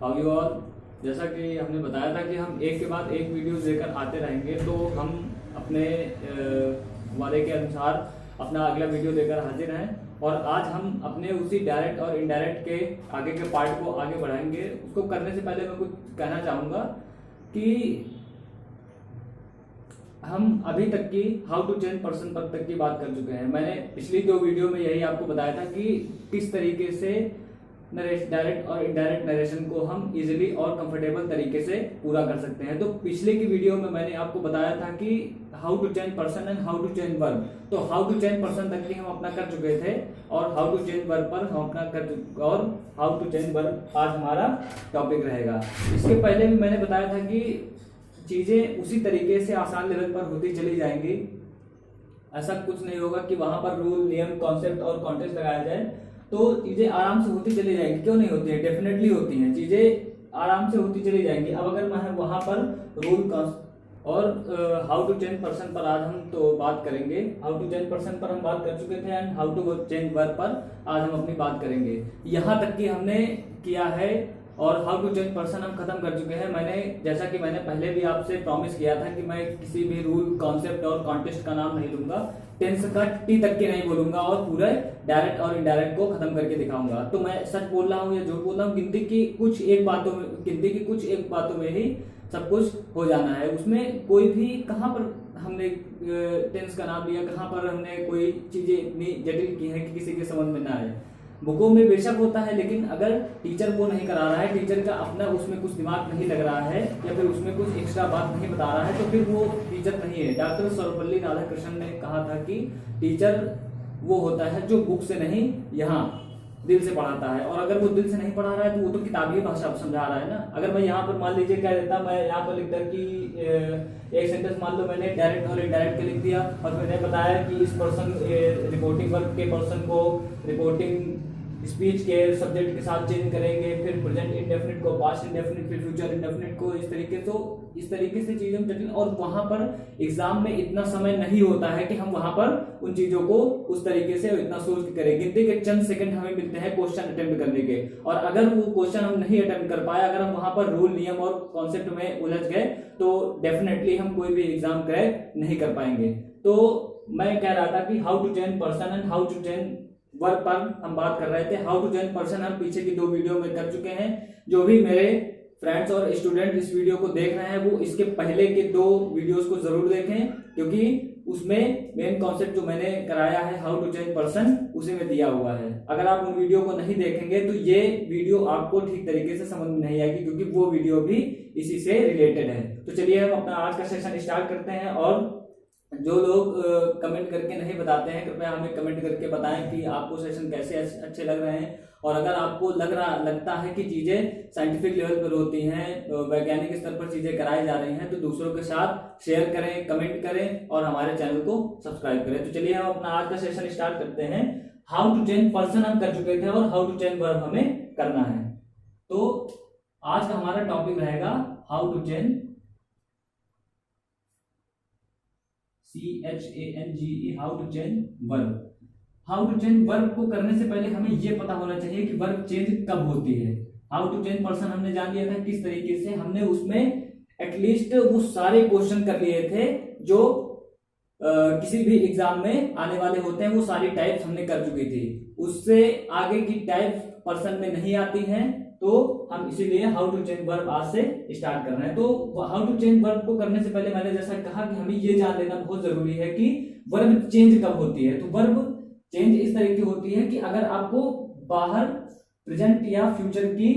How you all. जैसा कि हमने बताया था कि हम एक के बाद एक वीडियो लेकर आते रहेंगे, तो हम अपने वादे के अनुसार अपना अगला वीडियो लेकर हाजिर हैं। और आज हम अपने उसी डायरेक्ट और इनडायरेक्ट के आगे के पार्ट को आगे बढ़ाएंगे। उसको करने से पहले मैं कुछ कहना चाहूँगा कि हम अभी तक की हाउ टू चेंज पर्सन पर तक की बात कर चुके हैं। मैंने पिछली 2 वीडियो में यही आपको बताया था कि किस तरीके से डायरेक्ट और इनडायरेक्ट नरेशन को हम इजीली और कंफर्टेबल तरीके से पूरा कर सकते हैं। तो पिछले की वीडियो में मैंने आपको बताया था कि how to change person and how to change verb. तो हाउ टू चेंज पर्सन तक की हम अपना कर चुके थे और हाउ टू चेंज वर्ब पर हम अपना कर चुके, और हाउ टू चेंज वर्ब आज हमारा टॉपिक रहेगा। इसके पहले भी मैंने बताया था कि चीजें उसी तरीके से आसान लेवल पर होती चली जाएंगी। ऐसा कुछ नहीं होगा कि वहां पर रूल, नियम, कॉन्सेप्ट और कॉन्टेक्स्ट लगाया जाए तो चीजें आराम से होती चली जाएंगी। क्यों नहीं होती है? डेफिनेटली होती हैं, चीजें आराम से होती चली जाएंगी। अब अगर मैं वहां पर रूल और हाउ टू चेंज पर्सन पर आज हम तो बात करेंगे। हाउ टू चेंज पर्सन पर हम बात कर चुके थे and how to change verb पर आज हम अपनी बात करेंगे। यहाँ तक कि हमने किया है और हाउ टू चेंज पर्सन हम खत्म कर चुके हैं। जैसा कि मैंने पहले भी आपसे प्रॉमिस किया था कि मैं किसी भी रूल, कॉन्सेप्ट और कॉन्टेस्ट का नाम नहीं लूंगा, टेंस का टी तक के नहीं बोलूंगा और पूरे डायरेक्ट और इनडायरेक्ट को खत्म करके दिखाऊंगा। तो मैं सच बोल रहा हूँ या झूठ बोल रहा हूँ, गिनती की कुछ एक बातों में ही सब कुछ हो जाना है। उसमें कोई भी कहाँ पर हमने टेंस का नाम लिया, कहाँ पर हमने कोई चीजें इतनी जटिल की है कि किसी के समझ में ना आए। बुकों में बेशक होता है, लेकिन अगर टीचर वो नहीं करा रहा है, टीचर का अपना उसमें कुछ दिमाग नहीं लग रहा है या फिर उसमें कुछ एक्स्ट्रा बात नहीं बता रहा है, तो फिर वो टीचर नहीं है। डॉक्टर सर्वपल्ली राधाकृष्णन ने कहा था कि टीचर वो होता है जो बुक से नहीं, यहाँ दिल से पढ़ाता है। और अगर वो दिल से नहीं पढ़ा रहा है तो वो तो किताबी भाषा समझा रहा है ना। अगर मैं यहाँ पर मान लीजिए कह देता, मैं यहाँ पर लिखता कि एक सेंटेंस मान लो मैंने डायरेक्ट और इनडायरेक्ट के लिख दिया और मैंने बताया कि इस पर्सन रिपोर्टिंग वर्ब के पर्सन को रिपोर्टिंग स्पीच के सब्जेक्ट के साथ चेंज करेंगे, फिर प्रेजेंट इंडेफिनिट को पास्ट इंडेफिनिट, फिर फ्यूचर इंडेफिनिट को इस तरीके से चीजें जटिल। और वहां पर एग्जाम में इतना समय नहीं होता है कि हम वहां पर उन चीजों को उस तरीके से इतना सोच के करें। गिनती के चंद सेकंड हमें मिलते हैं क्वेश्चन अटेम्प्ट करने के, और अगर वो क्वेश्चन हम नहीं अटेम्प्ट कर पाए, अगर हम वहां पर रूल, नियम और कॉन्सेप्ट में उलझ गए, तो डेफिनेटली हम कोई भी एग्जाम क्रैक नहीं कर पाएंगे। तो मैं कह रहा था कि how to change person and how to change verb पर हम बात कर रहे थे। हाउ टू चेंज पर्सन हम पीछे की 2 वीडियो में कर चुके हैं। जो भी मेरे फ्रेंड्स और स्टूडेंट इस वीडियो को देख रहे हैं वो इसके पहले के 2 वीडियोस को जरूर देखें, क्योंकि उसमें मेन कॉन्सेप्ट जो मैंने कराया है हाउ टू चेंज पर्सन उसी में दिया हुआ है। अगर आप उन वीडियो को नहीं देखेंगे तो ये वीडियो आपको ठीक तरीके से समझ में नहीं आएगी, क्योंकि वो वीडियो भी इसी से रिलेटेड है। तो चलिए हम अपना आज का सेशन स्टार्ट करते हैं। और जो लोग कमेंट करके नहीं बताते हैं, कृपया हमें कमेंट करके बताएं कि आपको सेशन कैसे अच्छे लग रहे हैं। और अगर आपको लगता है कि चीजें साइंटिफिक लेवल पर होती हैं, वैज्ञानिक स्तर पर चीजें कराई जा रही हैं, तो दूसरों के साथ शेयर करें, कमेंट करें और हमारे चैनल को सब्सक्राइब करें। तो चलिए हम अपना आज का सेशन स्टार्ट करते हैं। हाउ टू चेंज पर्सन हम कर चुके थे और हाउ टू चेंज वर्ब हमें करना है। तो आज का हमारा टॉपिक रहेगा how to change CHANGE, how to change verb. How to change verb को करने से पहले हमें यह पता होना चाहिए कि वर्ब चेंज कब होती है। हाउ टू चेंज पर्सन हमने जान लिया था किस तरीके से, हमने उसमें एटलीस्ट वो सारे क्वेश्चन कर लिए थे जो किसी भी एग्जाम में आने वाले होते हैं। वो सारी टाइप्स हमने कर चुकी थी। उससे आगे की टाइप्स पर्सन में नहीं आती हैं, तो हम इसीलिए हाउ टू चेंज वर्ब आज से स्टार्ट कर रहे हैं। तो हाउ टू चेंज वर्ब को करने से पहले मैंने जैसा कहा कि हमें ये जान लेना बहुत जरूरी है कि वर्ब चेंज कब होती है। तो वर्ब चेंज इस तरह की होती है कि अगर आपको बाहर प्रेजेंट या फ्यूचर की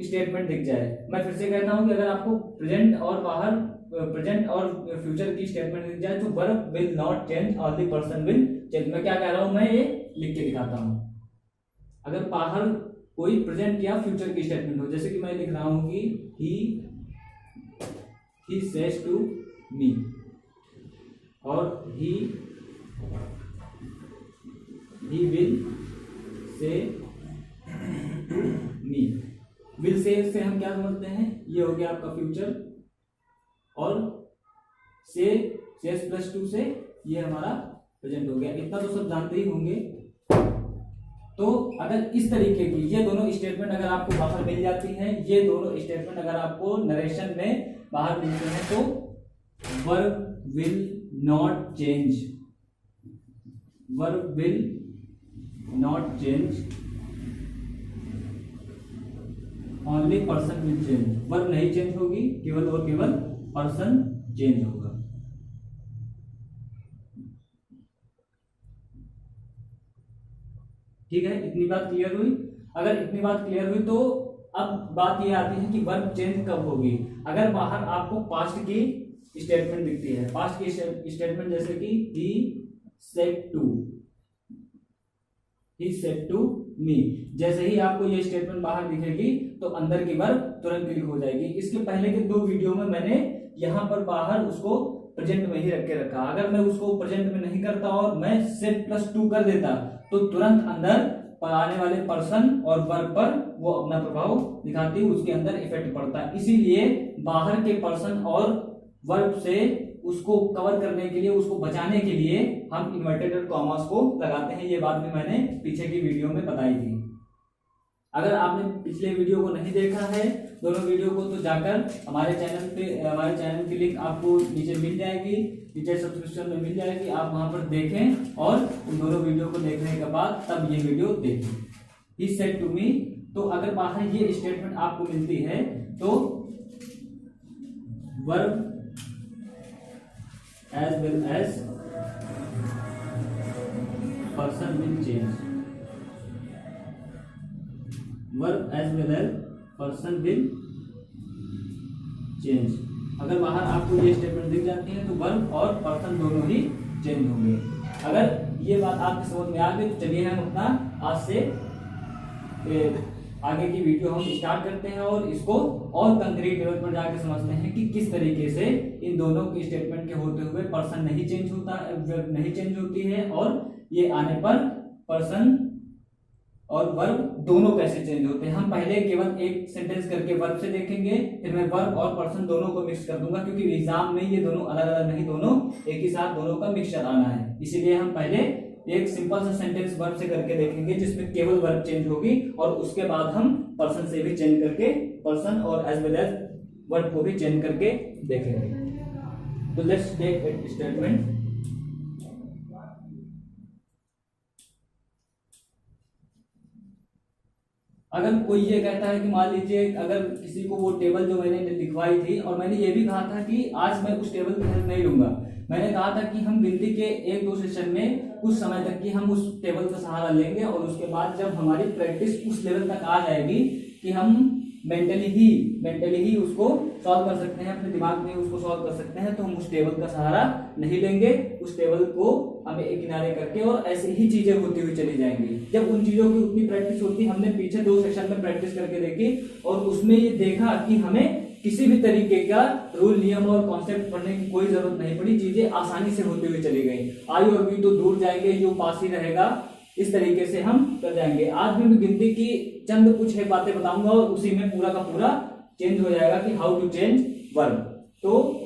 स्टेटमेंट दिख जाए। मैं फिर से कहता हूं कि अगर आपको प्रेजेंट और फ्यूचर की स्टेटमेंट दिख जाए तो verb will not change, only person will change. मैं क्या कह रहा हूं, मैं ये लिख के दिखाता हूं। अगर बाहर कोई प्रेजेंट या फ्यूचर की स्टेटमेंट हो, जैसे कि मैं लिख रहा हूं कि he says to me और he will say to me। will say से हम क्या समझते हैं, ये हो गया आपका फ्यूचर, और says प्लस 2 से ये हमारा प्रेजेंट हो गया। इतना तो सब जानते ही होंगे। तो अगर इस तरीके की ये दोनों स्टेटमेंट अगर आपको बाहर मिल जाती हैं, ये दोनों स्टेटमेंट अगर आपको नरेशन में बाहर मिलते हैं, तो verb will not change, verb will not change, only person will change. Verb नहीं चेंज होगी, केवल और केवल पर्सन चेंज होगा। ठीक है, इतनी बात क्लियर हुई। अगर इतनी बात क्लियर हुई तो अब बात ये आती है कि वर्ब चेंज कब होगी। अगर बाहर आपको पास्ट की स्टेटमेंट दिखती है, पास्ट की स्टेटमेंट जैसे कि ही सेड टू मी, जैसे ही आपको ये स्टेटमेंट बाहर दिखेगी तो अंदर की वर्ब तुरंत क्लिक हो जाएगी। इसके पहले के 2 वीडियो में मैंने यहां पर बाहर उसको प्रेजेंट में ही रख के रखा। अगर मैं उसको प्रेजेंट में नहीं करता और मैं सेड प्लस 2 कर देता तो तुरंत अंदर पर आने वाले पर्सन और वर्ब पर वो अपना प्रभाव दिखाती है, उसके अंदर इफेक्ट पड़ता है। इसीलिए बाहर के पर्सन और वर्ब से उसको कवर करने के लिए, उसको बचाने के लिए हम इन्वर्टेड कॉमास को लगाते हैं। ये बात भी मैंने पीछे की वीडियो में बताई थी। अगर आपने पिछले वीडियो को नहीं देखा है, दोनों वीडियो को, तो जाकर हमारे चैनल की लिंक आपको नीचे मिल जाएगी, नीचे सब्सक्रिप्शन में मिल जाएगी, आप वहां पर देखें और उन दोनों वीडियो को देखने के बाद तब ये वीडियो देखें। ही सेड टू मी, तो अगर बाहर ये स्टेटमेंट आपको मिलती है तो verb as well as person will change, verb as well as person will change. अगर बाहर आपको ये स्टेटमेंट दिख जाती है तो वर्ब और पर्सन दोनों ही चेंज होंगे। अगर ये बात आपकी समझ में आ गई तो चलिए हम अपना आज से आगे की वीडियो हम स्टार्ट करते हैं और इसको और कंक्रीट लेवल पर जाकर समझते हैं कि किस तरीके से इन दोनों की स्टेटमेंट के होते हुए पर्सन नहीं चेंज होता, वर्ब नहीं चेंज होती है, और ये आने पर पर्सन और वर्ब दोनों कैसे चेंज होते हैं। हम पहले केवल एक सेंटेंस करके वर्ब से देखेंगे, फिर मैं वर्ब और पर्सन दोनों को मिक्स कर दूंगा, क्योंकि एग्जाम में ये दोनों अलग अलग नहीं, दोनों एक ही साथ दोनों का मिक्सचर आना है। इसीलिए हम पहले एक सिंपल सा सेंटेंस वर्ब से करके देखेंगे जिसमें केवल वर्ब चेंज होगी, और उसके बाद हम पर्सन से भी चेंज करके, पर्सन और एज वेल एज वर्ब को भी चेंज करके देखेंगे। तो लेट्स टेक इट स्टेटमेंट। अगर कोई ये कहता है कि मान लीजिए अगर किसी को वो टेबल जो मैंने लिखवाई थी, और मैंने ये भी कहा था कि आज मैं उस टेबल की हेल्प नहीं लूंगा, मैंने कहा था कि हम गिनती के 1-2 सेशन में कुछ समय तक की हम उस टेबल का सहारा लेंगे, और उसके बाद जब हमारी प्रैक्टिस उस लेवल तक आ जाएगी कि हम मेंटली ही उसको सॉल्व कर सकते हैं, अपने दिमाग में उसको सॉल्व कर सकते हैं, तो हम उस टेबल का सहारा नहीं लेंगे। उस टेबल को हमें एक किनारे करके और ऐसी ही चीजें होती हुई चली जाएंगी। जब उन चीजों की उतनी प्रैक्टिस होती, हमने पीछे 2 सेशन में प्रैक्टिस करके देखी और उसमें ये देखा कि हमें किसी भी तरीके का रूल, नियम और कॉन्सेप्ट पढ़ने की कोई जरूरत नहीं पड़ी, चीजें आसानी से होती हुई चली गई। आयु और भी तो दूर जाएंगे, जो पास ही रहेगा, इस तरीके से हम कर जाएंगे। आज भी मैं गिनती की चंद कुछ है बातें बताऊंगा और उसी में पूरा का पूरा चेंज हो जाएगा कि हाउ टू चेंज वर्ब। तो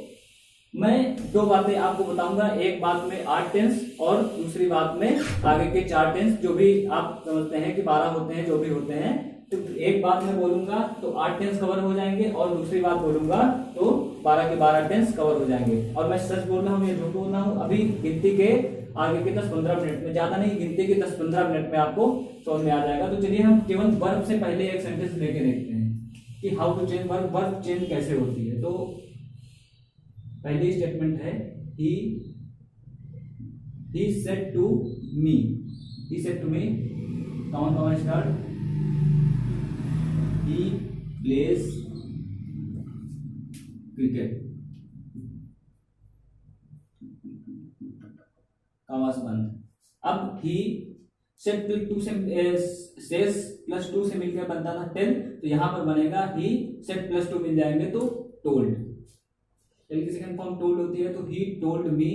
मैं 2 बातें आपको बताऊंगा, एक बात में 8 टेंस और दूसरी बात में आगे के 4 टेंस, जो भी आप समझते हैं कि 12 होते हैं, जो भी होते हैं। तो एक बात मैं बोलूंगा तो 8 टेंस कवर हो जाएंगे, और दूसरी बात बोलूंगा तो 12 के 12 टेंस कवर हो जाएंगे। और मैं सच बोल रहा हूँ, ये झूठ बोल रहा हूँ। अभी गिनती के आगे के 10-15 मिनट में, ज्यादा नहीं, गिनती के 10-15 मिनट में आपको समझ में आ जाएगा। तो चलिए हम केवल वर्ब से पहले एक सेंटेंस लेके देखते हैं कि how to change verb, verb change कैसे होती है। तो पहली स्टेटमेंट है he said to me, he said to me, comma start, he plays cricket, commas बंद। अब ही सेड टू से प्लस 2 से मिलकर बनता था टेल, तो यहां पर बनेगा ही सेड प्लस 2 मिल जाएंगे तो टोल्ड। टेल की सेकंड फॉर्म टोल्ड होती है, तो ही टोल्ड मी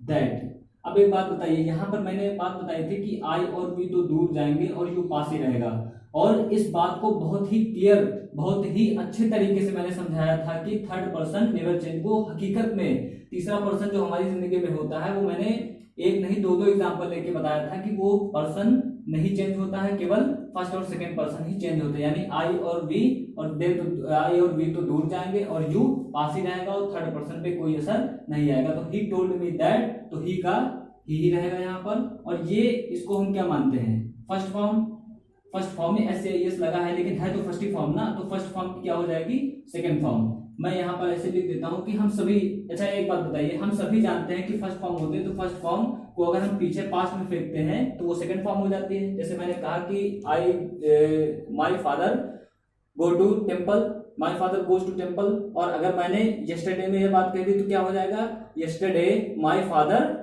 दैट। अब एक बात बताइए, यहां पर मैंने बात बताई थी कि आई और वी तो दूर जाएंगे और यू पास ही रहेगा, और इस बात को बहुत ही क्लियर, बहुत ही अच्छे तरीके से मैंने समझाया था कि थर्ड पर्सन नेवर चेंज को हकीकत में तीसरा पर्सन जो हमारी जिंदगी में होता है, वो मैंने 1 नहीं 2 एग्जांपल लेके बताया था कि वो पर्सन नहीं चेंज होता है, केवल फर्स्ट और सेकंड पर्सन ही चेंज होते हैं, यानी आई और वी और दे तो आई और वी तो दूर जाएंगे और यू पास ही रहेगा और थर्ड पर्सन पे कोई असर नहीं आएगा। तो ही टोल्ड मी दैट, तो ही का ही रहेगा यहाँ पर। और ये इसको हम क्या मानते हैं, फर्स्ट फॉर्म में एस या एस लगा है, लेकिन है तो फर्स्ट ही फॉर्म ना, तो फर्स्ट फॉर्म क्या हो जाएगी, सेकंड फॉर्म। मैं यहाँ पर ऐसे लिख देता हूँ कि हम सभी, अच्छा एक बात बताइए, हम सभी जानते हैं कि फर्स्ट फॉर्म होते हैं, तो फर्स्ट फॉर्म को अगर हम पीछे पास्ट में फेंकते हैं तो वो सेकंड फॉर्म हो जाती है। जैसे मैंने कहा कि my father go to temple, my father goes to temple, और अगर मैंने यस्टरडे में ये बात कह दी तो क्या हो जाएगा, yesterday my father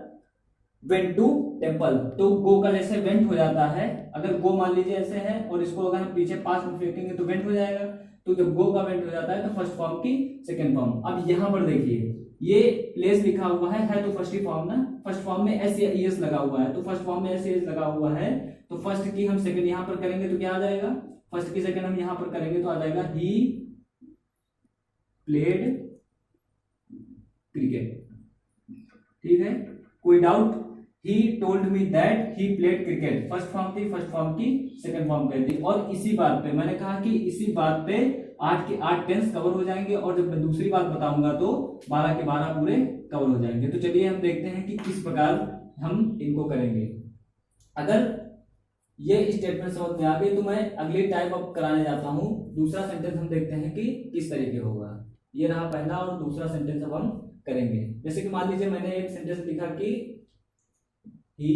went to temple. तो गो का जैसे वेंट हो जाता है, अगर गो मान लीजिए ऐसे है और इसको अगर हम पीछे पास्ट में फेंकेंगे तो वेंट हो जाएगा। तो जब गो का वेंट हो जाता है तो फर्स्ट फॉर्म की सेकंड फॉर्म। अब यहाँ पर देखिए ये प्लेस लिखा हुआ है तो फर्स्ट ही फॉर्म ना, फर्स्ट फॉर्म में एस या एस लगा हुआ है, तो फर्स्ट फॉर्म में एस या एस लगा हुआ है, तो फर्स्ट की हम सेकंड यहाँ पर करेंगे तो क्या आ जाएगा, फर्स्ट की सेकंड हम यहाँ पर करेंगे तो आ जाएगा ही प्लेड क्रिकेट। ठीक है, कोई doubt, he told me that he played cricket, first form थी, फर्स्ट फॉर्म की सेकंड फॉर्म कर दी। और इसी बात पे मैंने कहा कि इसी बात पे 8 के 8 टेंस कवर हो जाएंगे, और जब मैं दूसरी बात बताऊंगा तो 12 के 12 पूरे कवर हो जाएंगे। तो चलिए हम देखते हैं कि किस प्रकार हम इनको करेंगे। अगर ये स्टेटमेंट समझ में आ गई तो मैं अगली टाइप अप कराने जाता हूं। दूसरा सेंटेंस हम देखते हैं कि किस तरीके होगा। ये रहा पहला और दूसरा सेंटेंस अब हम करेंगे। जैसे कि मान लीजिए मैंने एक सेंटेंस लिखा कि he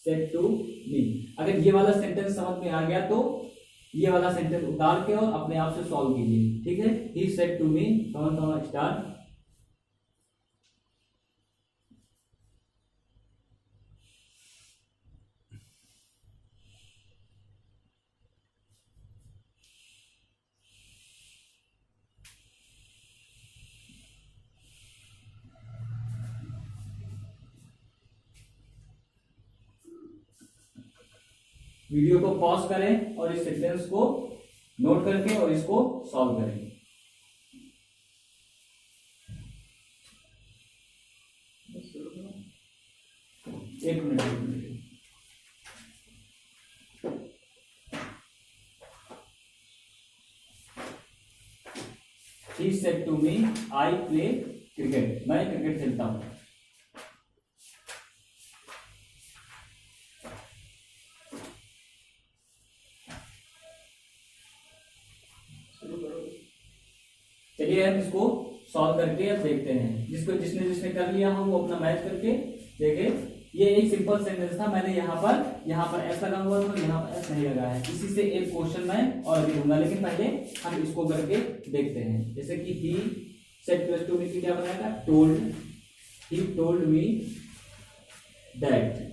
said to me। अगर ये वाला सेंटेंस समझ में आ गया तो ये वाला सेंटेंस उतार के और अपने आप से सॉल्व कीजिए। ठीक है, he said to me, start. Video को पॉज करें और इस सेंटेंस को नोट करके और इसको सॉल्व करें। एक minute. He said to me, I play cricket। मैं क्रिकेट खेलता हूं। चलिए हम इसको सॉल्व करके अब देखते हैं। जिसने कर लिया हो वो अपना मैच करके देखे। ये एक सिंपल सेंटेंस था, मैंने यहाँ पर एस लगा हुआ था, यहाँ पर एस नहीं लगा है। इसी से एक क्वेश्चन मैं और भी दूंगा, लेकिन पहले हम इसको करके देखते हैं। जैसे कि ही सेड प्लस टू में क्या बनाएगा, told, he told me that.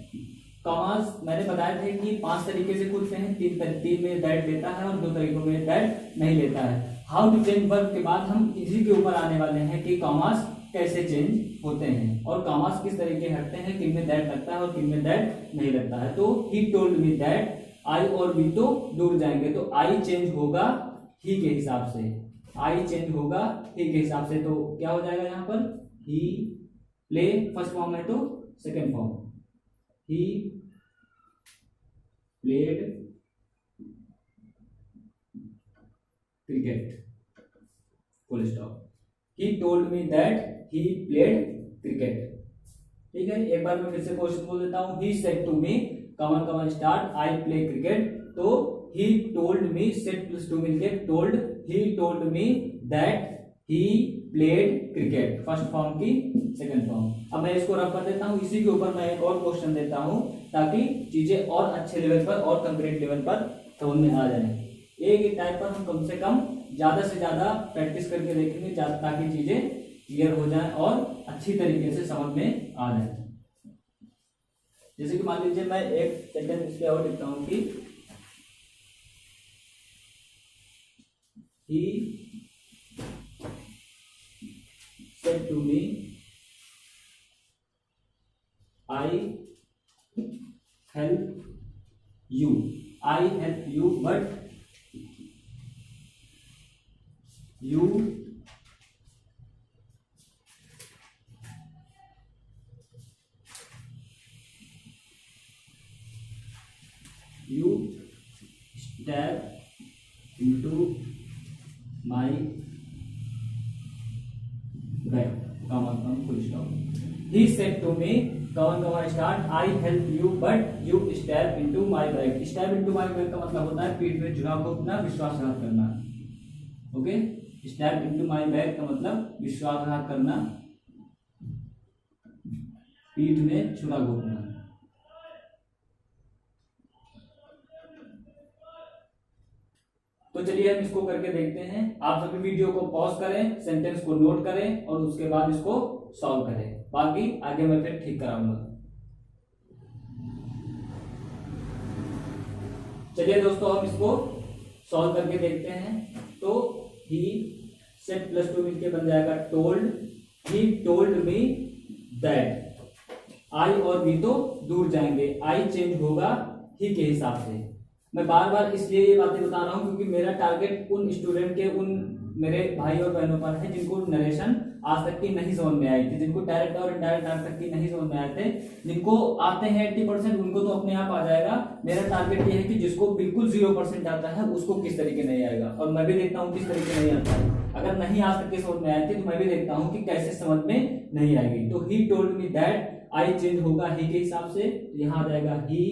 Commas मैंने बताया थे कि 5 तरीके से खुलते हैं, 3 में दैट लेता है और 2 तरीकों में दैट नहीं लेता है। हाउ टू चेंज वर्ब के बाद हम इसी के ऊपर आने वाले हैं कि कॉमास कैसे चेंज होते हैं और कॉमास किस तरीके हटते हैं, किन में दैट लगता है और किन में दैट नहीं लगता है। तो he told me that, I और वी तो दूर जाएंगे, तो आई चेंज होगा ही के हिसाब से, आई चेंज होगा ही के हिसाब से। तो क्या हो जाएगा यहाँ पर, ही प्ले फर्स्ट फॉर्म है तो second form, he played cricket, full stop. He told me that he played cricket. ठीक है, एक बार मैं फिर से क्वेश्चन बोल देता हूं। He said to me comma start, I play cricket. तो he told me, said plus to मिलके told, he told me that he played cricket, first form की सेकंड फॉर्म। अब मैं इसको रफ कर देता हूं, इसी के ऊपर मैं एक और क्वेश्चन देता हूं ताकि चीजें और अच्छे लेवल पर और कंक्रीट लेवल पर समझ में आ जाए। एक ही टाइप पर हम कम से कम ज्यादा से ज्यादा प्रैक्टिस करके देखेंगे ताकि चीजें क्लियर हो जाए और अच्छी तरीके से समझ में आ जाए। जैसे कि मान लीजिए मैं एक सेंटेंस इसके और लिखता हूं कि he said to me, I help you, I help you, but you into my bag, comma full stop. He said to me, comma start, I help you but you step into my bag. Step into my bag का मतलब होता है पीठ में झुकाव को अपना विश्वासघात करना। Okay, step into my bag का मतलब विश्वासघात करना, पीठ में छुरा घोंपना। तो चलिए हम इसको करके देखते हैं। आप सभी वीडियो को पॉज करें, सेंटेंस को नोट करें और उसके बाद इसको सॉल्व करें, बाकी आगे मैं फिर ठीक कराऊंगा। चलिए दोस्तों हम इसको सॉल्व करके देखते हैं। तो ही सेट प्लस टू मिलके बन जाएगा told. He told me that, I और वी तो दूर जाएंगे, आई चेंज होगा ही के हिसाब से। मैं बार बार इसलिए ये बातें बता रहा हूं क्योंकि मेरा टारगेट उन स्टूडेंट के, उन मेरे भाई और बहनों पर है जिनको नरेशन आज तक की नहीं समझ में आई थी, जिनको डायरेक्ट और इनडायरेक्ट आज तक की नहीं समझ में आए थे। जिनको आते हैं 80% उनको तो अपने आप आ जाएगा। मेरा टारगेट ये है कि जिसको बिल्कुल 0% आता है उसको किस तरीके नहीं आएगा, और मैं भी देखता हूँ किस तरीके नहीं आता है। अगर नहीं आज तक के समझ में आए थे तो मैं भी देखता हूँ कि कैसे समझ में नहीं आएगी। तो he told me that, I change होगा ही के हिसाब से, यहाँ आ जाएगा ही,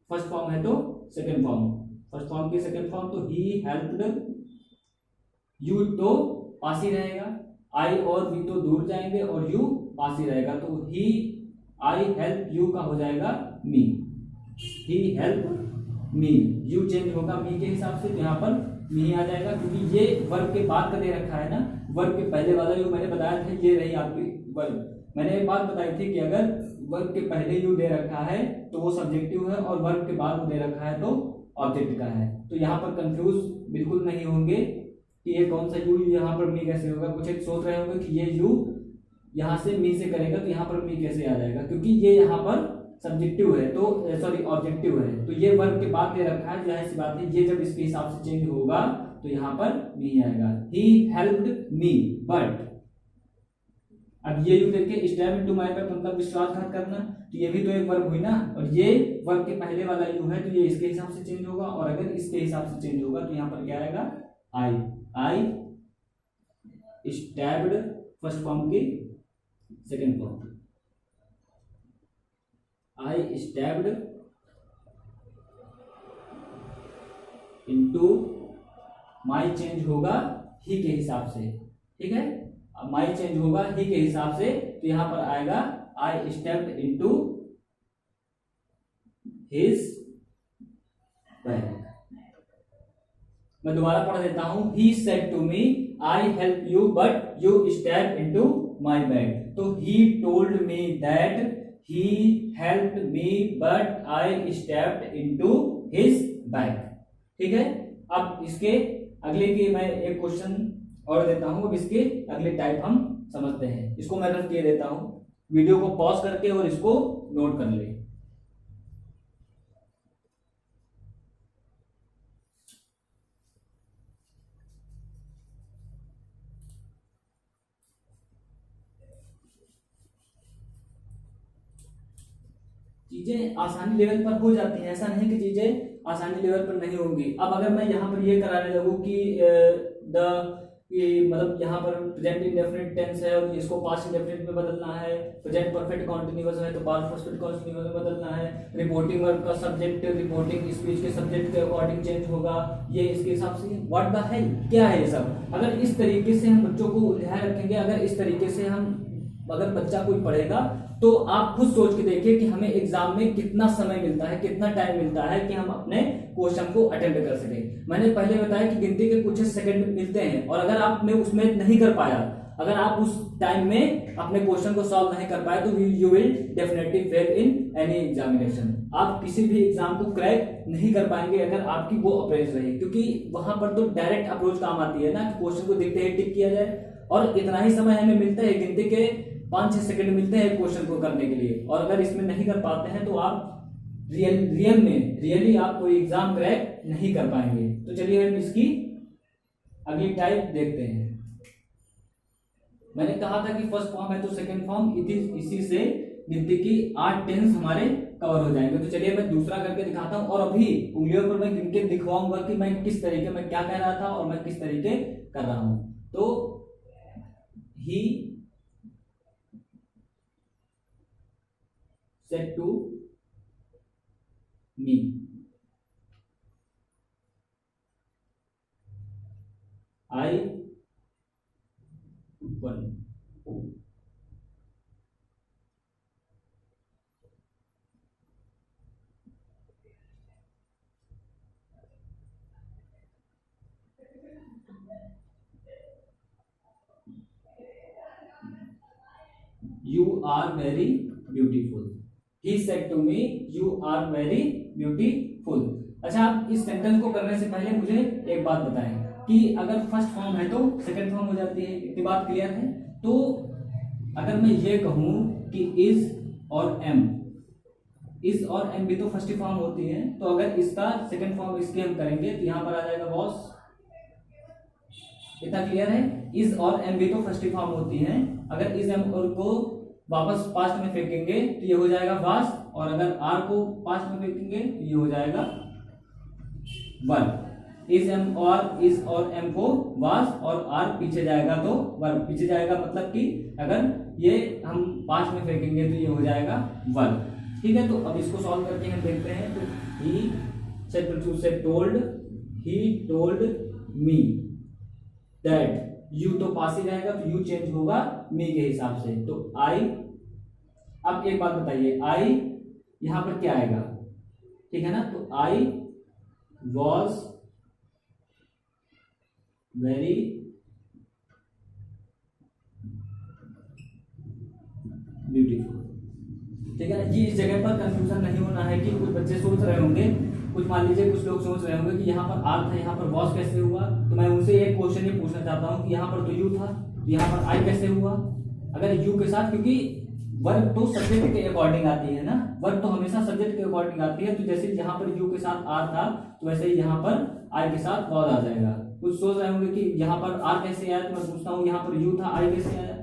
फर्स्ट फॉर्म है तो सेकेंड फॉर्म, फर्स्ट फॉर्म की सेकेंड फॉर्म, तो ही हेल्प्ड यू तो पास ही रहेगा, आई और वी तो दूर जाएंगे और यू पास ही रहेगा, तो ही आई हेल्प यू का हो जाएगा मी, ही हेल्प मी, यू चेंज होगा मी के हिसाब से, यहाँ पर मी आ जाएगा क्योंकि ये वर्ब के बाद का दे रखा है ना। वर्ब के पहले वाला जो मैंने बताया था ये रही आपकी वर्ब। मैंने एक बात बताई थी कि अगर वर्ब के पहले यू दे रखा है तो वो सब्जेक्टिव है और वर्ब के बाद दे रखा है तो ऑब्जेक्ट का है। तो यहाँ पर कंफ्यूज बिल्कुल नहीं होंगे कि ये कौन सा यू यहाँ पर मी कैसे होगा। कुछ एक सोच रहे होंगे कि ये यू यहाँ से मी से करेगा तो यहाँ पर मी कैसे आ जाएगा, क्योंकि ये यहाँ पर सब्जेक्टिव है, तो सॉरी ऑब्जेक्टिव है, तो ये वर्ब के बाद दे रखा है, जाहिर सी बात है ये जब इसके हिसाब से चेंज होगा तो यहाँ पर मी आएगा। ही हेल्प्ड मी बट, अब ये यू देखे स्टेप इनटू माय बैग मतलब विश्वासघात करना, तो ये भी तो एक वर्ब हुई ना, और ये वर्ब के पहले वाला यू है तो ये इसके हिसाब से चेंज होगा, और अगर इसके हिसाब से चेंज होगा तो यहाँ पर क्या आएगा आई स्टैब्ड, फर्स्ट फॉर्म की सेकेंड फॉर्म, आई स्टैब्ड इनटू माई चेंज होगा ही के हिसाब से, ठीक है, माई चेंज होगा ही के हिसाब से, तो यहां पर आएगा I stepped into his bag. मैं दोबारा पढ़ देता हूं, he said to me I help you but you step into my bag. तो he told me that he helped me but I stepped into his bag. ठीक है, अब इसके अगले की मैं एक क्वेश्चन और देता हूं, अब इसके अगले टाइप हम समझते हैं। इसको मैं रख के देता हूं, वीडियो को पॉज करके और इसको नोट कर ले। चीजें आसानी लेवल पर हो जाती हैं, ऐसा नहीं कि चीजें आसानी लेवल पर नहीं होंगी। अब अगर मैं यहाँ पर ये कराने लगूं कि मतलब यहाँ पर प्रेजेंट इंडेफिनिट टेंस है और इसको पास्ट इंडेफिनिट में बदलना है, प्रेजेंट परफेक्ट कॉन्टिन्यूअस है तो पास्ट परफेक्ट कॉन्टिन्यूअस में बदलना है, रिपोर्टिंग वर्ब का सब्जेक्ट रिपोर्टिंग स्पीच के सब्जेक्ट के अकॉर्डिंग चेंज होगा, ये इसके हिसाब से, व्हाट द हेल क्या है ये सब। अगर इस तरीके से हम बच्चों को ध्यान रखेंगे, अगर इस तरीके से हम अगर बच्चा कोई पढ़ेगा तो आप खुद सोच के देखिए कि हमें एग्जाम में कितना समय मिलता है, कितना टाइम मिलता है कि हम अपने क्वेश्चन को अटेम्प्ट कर सकें। मैंने पहले बताया कि गिनती के कुछ सेकंड मिलते हैं और अगर आपने उसमें नहीं कर पाया, अगर आप उस टाइम में अपने क्वेश्चन को सॉल्व नहीं कर पाए तो you will definitely fail in any examination. आप किसी भी एग्जाम को क्रैक नहीं कर पाएंगे अगर आपकी वो अप्रोच रही, क्योंकि वहां पर तो डायरेक्ट अप्रोच काम आती है ना, क्वेश्चन को देखते ही टिक किया जाए, और इतना ही समय हमें मिलता है, गिनती के 5-6 सेकंड मिलते हैं क्वेश्चन को करने के लिए, और अगर इसमें नहीं कर पाते हैं तो आप रियली आप कोई एग्जाम क्रैक नहीं कर पाएंगे। तो चलिए हम इसकी अगली टाइप देखते हैं। मैंने कहा था कि फर्स्ट फॉर्म है तो सेकंड फॉर्म, इसी से गिनती की 8 टेंस हमारे कवर हो जाएंगे। तो चलिए मैं दूसरा करके दिखाता हूँ और अभी उंगलियों पर मैं गिन के दिखवाऊंगा कि मैं किस तरीके में क्या कह रहा था और मैं किस तरीके कर रहा हूं। तो he said to me, I won, You are very beautiful. He said to me, You are very beautiful. अच्छा, आप इस सेंटेंस को करने से पहले मुझे एक बात बताएं कि अगर फर्स्ट फॉर्म है तो सेकंड फॉर्म हो जाती है। इतनी बात क्लियर है? तो अगर मैं ये कहूं कि इज और एम, इज और एम भी तो फर्स्ट फॉर्म होती है, तो अगर इसका सेकंड फॉर्म इसकी हम करेंगे तो यहां पर आ जाएगा वॉस। इतना क्लियर है? इज और एम भी तो फर्स्ट फॉर्म होती है। अगर इज एम और को वापस पास्ट में फेंकेंगे तो ये हो जाएगा वास, और अगर आर को पास्ट में फेंकेंगे तो ये हो जाएगा वन। इज और एम को वास और आर पीछे जाएगा तो वन पीछे जाएगा, मतलब कि अगर ये हम पास्ट में फेंकेंगे तो ये हो जाएगा वन। ठीक है, तो अब इसको सॉल्व करके हम देखते हैं। तो he told me that, you तो पास ही रहेगा तो यू चेंज होगा मी के हिसाब से। तो आई, अब एक बात बताइए, आई यहां पर क्या आएगा? ठीक है ना, तो आई वॉज वेरी ब्यूटीफुल। ठीक है ना जी, इस जगह पर कंफ्यूजन नहीं होना है कि कुछ बच्चे सोच रहे होंगे, कुछ मान लीजिए कुछ लोग सोच रहे होंगे कि यहाँ पर आर था, यहाँ पर वॉज कैसे हुआ। तो मैं उनसे एक क्वेश्चन ये पूछना चाहता हूँ कि यहाँ पर तो यू था, यहाँ पर आई कैसे हुआ? अगर यू के साथ, क्योंकि वर्ब तो सब्जेक्ट के अकॉर्डिंग आती है ना, वर्ब तो हमेशा सब्जेक्ट के अकॉर्डिंग आती है। तो जैसे यहाँ पर यू के साथ आर था तो वैसे ही यहाँ पर आई के साथ वॉज आ जाएगा। कुछ सोच रहे होंगे कि यहाँ पर आर कैसे आया, तो मैं पूछता हूँ यहाँ पर यू था, आई कैसे आया?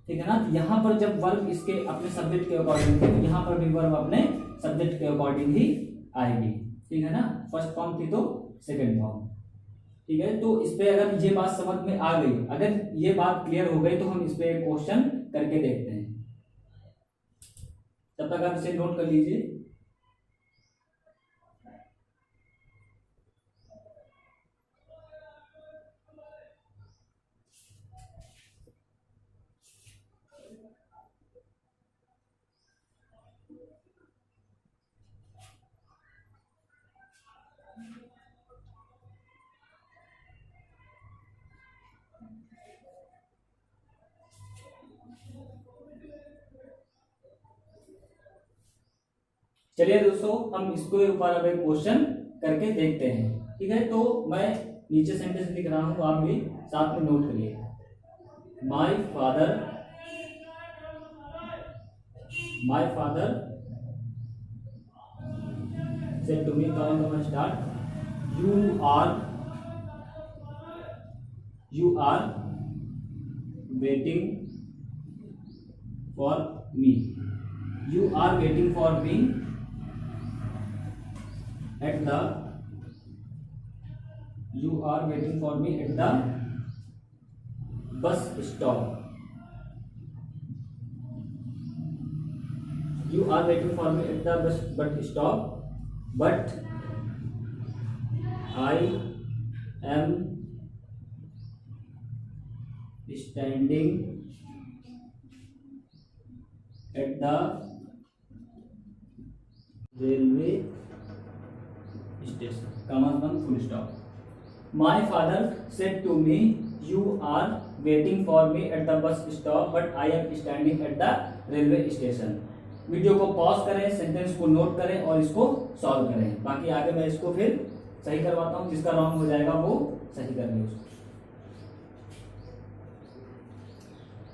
ठीक है ना, तो यहाँ पर जब वर्ब इसके अपने सब्जेक्ट के अकॉर्डिंग थी तो यहाँ पर भी वर्ब अपने सब्जेक्ट के अकॉर्डिंग ही आएगी। ठीक है ना, फर्स्ट फॉर्म थी तो सेकंड फॉर्म। ठीक है, तो इस पे अगर ये बात समझ में आ गई, अगर ये बात क्लियर हो गई तो हम इस पे एक क्वेश्चन करके देखते हैं। तब तक आप इसे नोट कर लीजिए। चलिए दोस्तों, हम इसको ऊपर अब एक क्वेश्चन करके देखते हैं। ठीक है, तो मैं नीचे सेंटेंस लिख रहा हूं, आप भी साथ में नोट करिए। My father said to me, come start, you are waiting for me, you are waiting for me at the bus stop, you are waiting for me at the bus stop, but I am standing at the railway station, comma full stop. My father said to me, you are waiting for me at the bus stop, but I am standing at the railway station. Video को pause करें, sentence को note करें और इसको solve करें। बाकी आगे मैं इसको फिर सही करवाता हूं, जिसका रॉन्ग हो जाएगा वो सही कर ले उसको।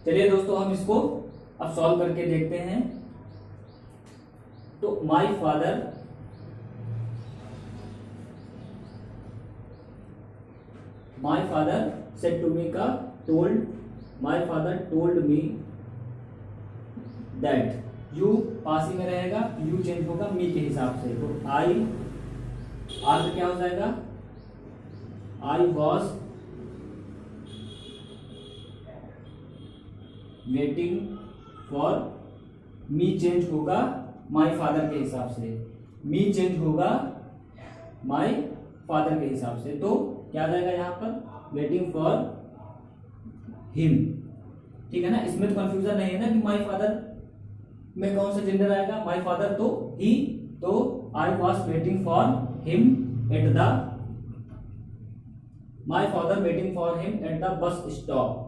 चलिए दोस्तों, हम इसको अब सॉल्व करके देखते हैं। तो my father said to me का my father told me that, you pass ही में रहेगा, यू चेंज होगा मी के हिसाब से, तो आई आर क्या हो जाएगा, I was waiting for, me change होगा माई फादर के हिसाब से, मी चेंज होगा माई फादर के हिसाब से, तो क्या आ जाएगा यहाँ पर वेटिंग फॉर हिम। ठीक है ना, इसमें तो कंफ्यूजन नहीं है ना कि माई फादर में कौन सा जेंडर आएगा, माई फादर तो ही, तो I was waiting for him at the, my father waiting for him at the bus stop,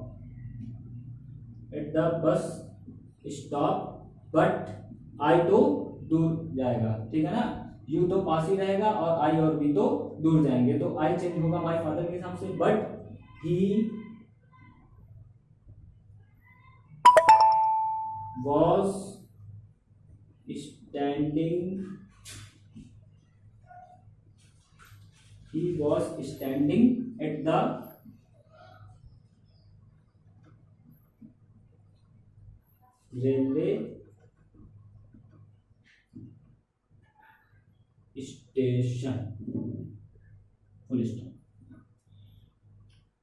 at the bus stop, but I तो दूर जाएगा। ठीक है ना, यू तो पास ही रहेगा और आई और बी तो दूर जाएंगे, तो आई चेंज होगा माई फादर के हिसाब से, but he was standing, he was standing at the railway station, full stop.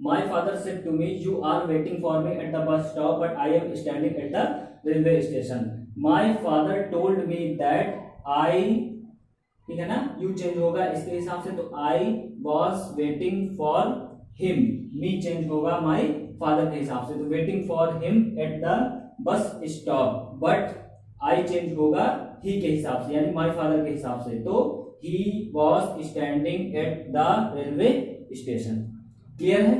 My father said to me, you are waiting for me at the bus stop, but I am standing at the railway station. My father told me that I, ठीक है ना, you change होगा इसके हिसाब से, तो I was waiting for him, me change होगा my father के हिसाब से, तो waiting for him at the bus stop, but I change होगा ही के हिसाब से, यानी माई फादर के हिसाब से, तो he was standing at the railway station. Clear है?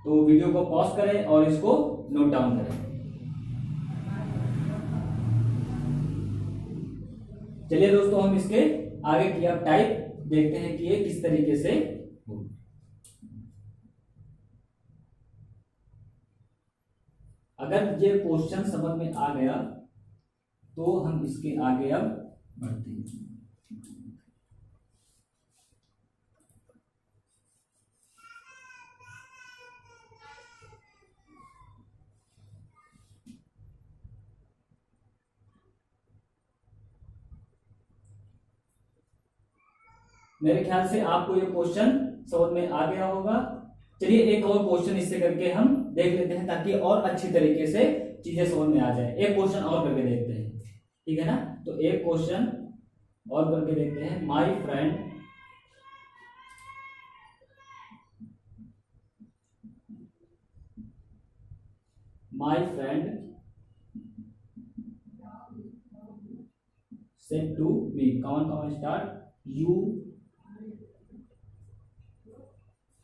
तो वीडियो को पॉज करें और इसको नोट डाउन करें। चलिए दोस्तों, हम इसके आगे की अब टाइप देखते हैं कि ये किस तरीके से होगी। अगर ये क्वेश्चन समझ में आ गया तो हम इसके आगे अब बढ़ते हैं। मेरे ख्याल से आपको ये क्वेश्चन समझ में आ गया होगा। चलिए एक और क्वेश्चन इससे करके हम देख लेते हैं, ताकि और अच्छी तरीके से चीजें समझ में आ जाए। एक क्वेश्चन और करके देखते हैं, ठीक है ना। तो एक क्वेश्चन और करके देखते हैं। My friend said to me, कौन start, you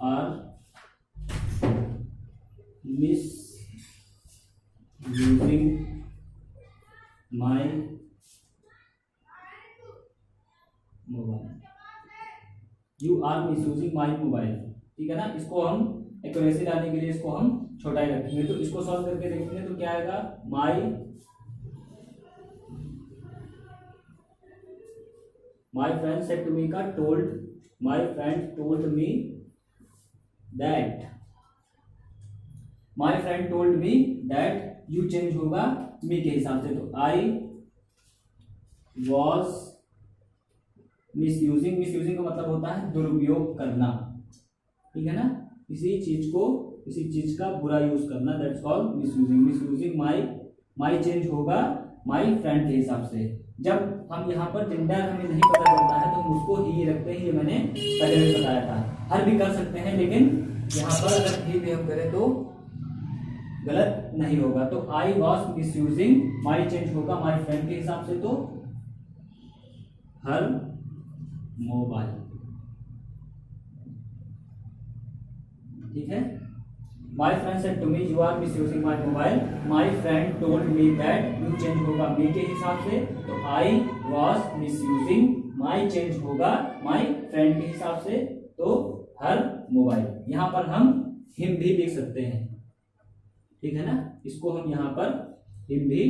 are misusing my mobile, you are misusing my mobile। ठीक है ना, इसको हम एक्यूरेसी लाने के लिए इसको हम छोटा ही रखेंगे। तो इसको सॉल्व करके देखेंगे तो क्या आएगा, my friend said to me का my friend told me that you change होगा मी के हिसाब से, तो I was मिसयूजिंग का मतलब होता है दुरुपयोग करना, ठीक है ना। किसी चीज का बुरा यूज करना, that's called misusing. My change होगा माई फ्रेंड के हिसाब से। जब हम यहाँ पर जेंडर हमें नहीं पता चलता है तो हम उसको ही रखते हैं, ये मैंने पहले भी बताया था। हर भी कर सकते हैं, लेकिन यहाँ पर अगर ही भी हम करें तो गलत नहीं होगा। तो I was misusing, my change होगा माई फ्रेंड के हिसाब से, तो हर मोबाइल, ठीक है। My friend said to me you are misusing my mobile, my friend told me that, you change होगा मी के हिसाब से, तो I was misusing, my change होगा माई फ्रेंड के हिसाब से, तो हर मोबाइल। यहां पर हम हिम भी लिख सकते हैं, ठीक है ना। इसको हम यहां पर हिम भी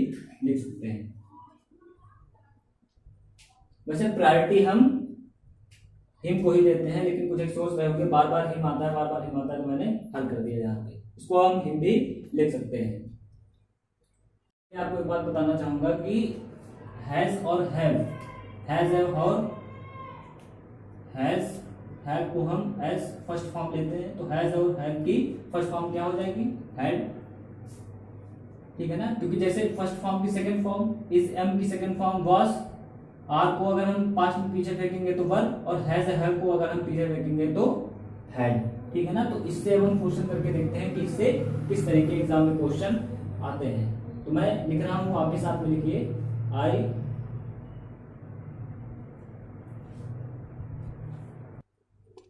लिख सकते हैं। वैसे प्रायोरिटी हम हिम को ही देते हैं, लेकिन कुछ एक सोच रहे होंगे बार बार हिम आता है, तो मैंने हल कर दिया यहाँ पे। इसको हम हिम भी लिख सकते हैं। मैं आपको एक बात बताना चाहूंगा कि हैज और हैव, हैज और हैज, हैव को हम एज फर्स्ट फॉर्म लेते हैं, तो हैज और हैव की फर्स्ट फॉर्म क्या हो जाएगी, हैड, ठीक है ना, क्योंकि जैसे फर्स्ट फॉर्म की सेकंड फॉर्म इज एम की सेकंड फॉर्म वाज, आर को अगर हम पास्ट में पीछे फेंकेंगे तो वर, और हैज हैव को अगर हम पीछे फेंकेंगे तो हैड, ठीक है ना। तो इससे अब हम क्वेश्चन करके देखते हैं कि इससे किस तरह के एग्जाम में क्वेश्चन आते हैं। तो मैं लिख रहा हूं, आप भी साथ में लिखिए, आई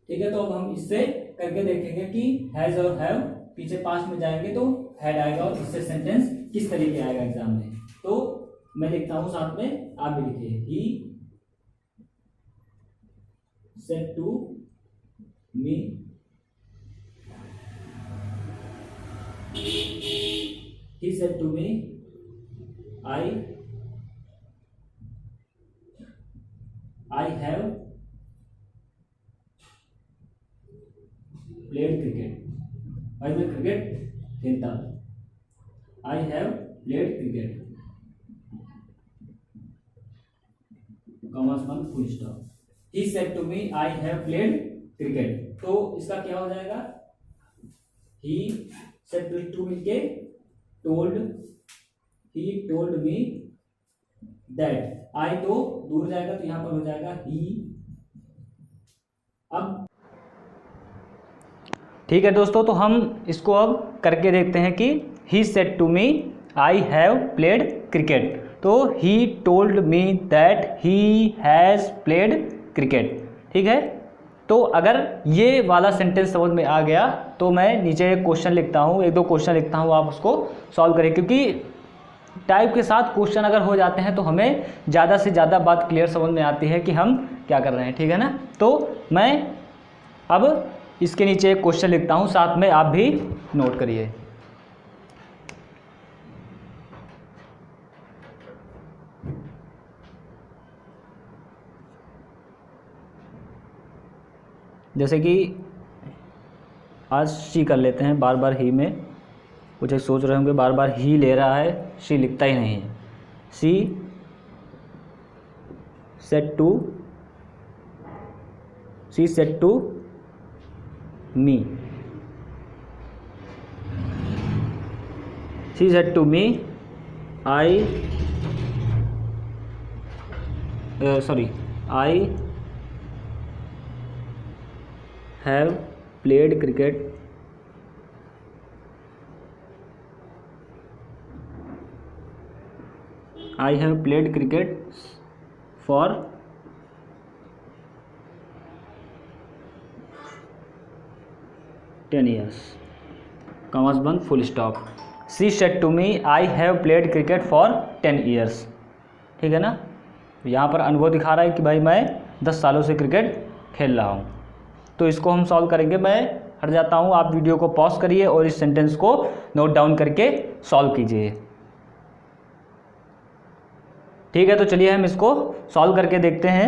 ठीक है। तो अब हम इससे करके देखेंगे कि हैज और हैव पीछे पास्ट में जाएंगे तो हैड आएगा, और इससे सेंटेंस किस तरीके आएगा एग्जाम में। तो मैं लिखता हूं साथ में, आप भी लिखिए, he said to me, he said to me I have played cricket, भाई मैं क्रिकेट खेलता हूँ, I have played cricket, commerce one full stop, he said to me I have played cricket, तो इसका क्या हो जाएगा, he said to मिलके told, he told me that, I तो दूर जाएगा तो यहां पर हो जाएगा he। अब ठीक है दोस्तों, तो हम इसको अब करके देखते हैं कि he said to me I have played cricket, तो he told me that he has played cricket, ठीक है। तो अगर ये वाला सेंटेंस समझ में आ गया तो मैं नीचे एक क्वेश्चन लिखता हूँ, एक दो क्वेश्चन लिखता हूँ, आप उसको सॉल्व करें, क्योंकि टाइप के साथ क्वेश्चन अगर हो जाते हैं तो हमें ज़्यादा से ज़्यादा बात क्लियर समझ में आती है कि हम क्या कर रहे हैं, ठीक है ना। तो मैं अब इसके नीचे एक क्वेश्चन लिखता हूँ, साथ में आप भी नोट करिए। जैसे कि आज सी कर लेते हैं, बार बार ही में कुछ एक सोच रहे होंगे, बार बार ही ले रहा है, सी लिखता ही नहीं है। She said to me, she said to me I have played cricket I have played cricket for 10 years, commas one full stop. She said to me I have played cricket for 10 years, ठीक है ना। यहाँ पर अनुभव दिखा रहा है कि भाई मैं 10 सालों से क्रिकेट खेल रहा हूँ। तो इसको हम सॉल्व करेंगे, मैं हट जाता हूँ, आप वीडियो को पॉज करिए और इस सेंटेंस को नोट डाउन करके सॉल्व कीजिए, ठीक है। तो चलिए हम इसको सॉल्व करके देखते हैं।